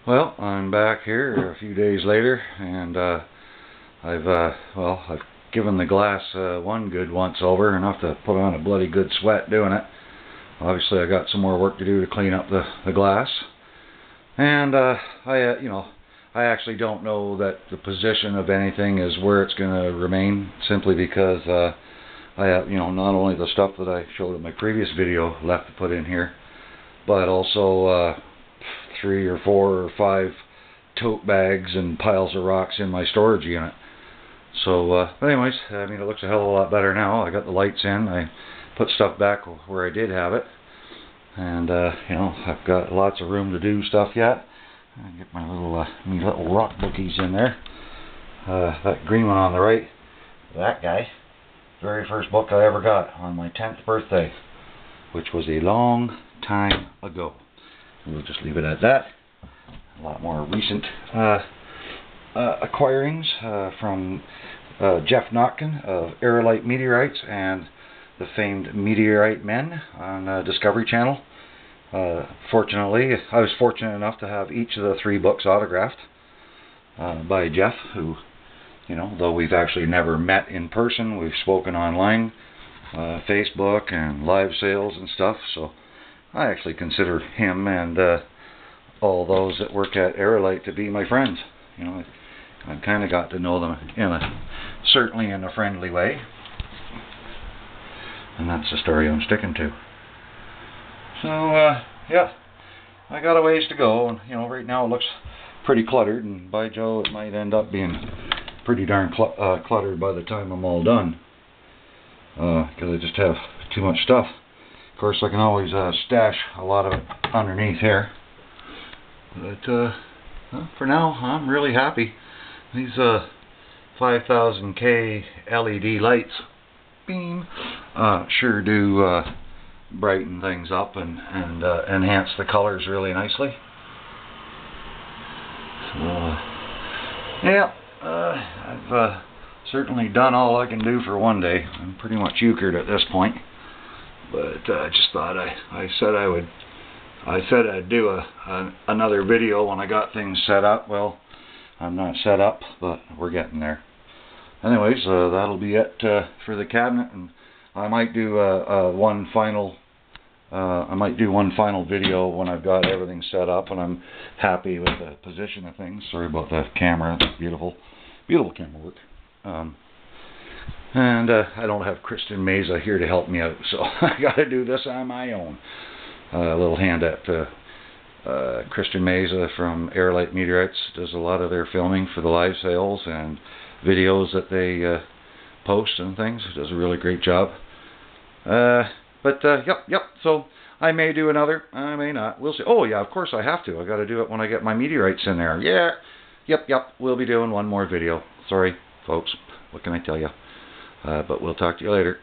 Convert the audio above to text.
Well, I'm back here a few days later, and I've given the glass one good once over, enough to put on a bloody good sweat doing it. Obviously, I got some more work to do to clean up the glass, and I actually don't know that the position of anything is where it's going to remain, simply because I have, not only the stuff that I showed in my previous video left to put in here, but also 3 or 4 or 5 tote bags and piles of rocks in my storage unit. So anyways, I mean, it looks a hell of a lot better now. I got the lights in. I put stuff back where I did have it, and I've got lots of room to do stuff yet. I get my little rock bookies in there. That green one on the right, that guy, very first book I ever got on my 10th birthday, which was a long time ago. We'll just leave it at that. A lot more recent acquirings from Jeff Notkin of Aerolite Meteorites and the famed Meteorite Men on Discovery Channel. Fortunately, I was fortunate enough to have each of the 3 books autographed by Jeff, who, though we've actually never met in person, we've spoken online, Facebook and live sales and stuff, so I actually consider him and all those that work at Aerolite to be my friends. I've kind of got to know them certainly in a friendly way, and that's the story I'm sticking to. So yeah, I got a ways to go, and right now it looks pretty cluttered, and by Joe, it might end up being pretty darn cluttered by the time I'm all done, because I just have too much stuff. Of course, I can always stash a lot of it underneath here. But well, for now, I'm really happy. These 5000K LED lights beam sure do brighten things up and enhance the colors really nicely. So yeah, I've certainly done all I can do for one day. I'm pretty much euchred at this point. But I just thought I said I'd do another video when I got things set up. Well, I'm not set up, but we're getting there. Anyways, that'll be it for the cabinet, and I might do one final video when I've got everything set up and I'm happy with the position of things. Sorry about the camera. It's beautiful camera work. And I don't have Kristen Meza here to help me out, so I got to do this on my own. A little hand at Kristen Meza from Aerolite Meteorites does a lot of their filming for the live sales and videos that they post and things. Does a really great job. Yep. So I may do another. I may not. We'll see. Oh yeah, of course I have to. I got to do it when I get my meteorites in there. Yeah. Yep. We'll be doing one more video. Sorry, folks. What can I tell you? But we'll talk to you later.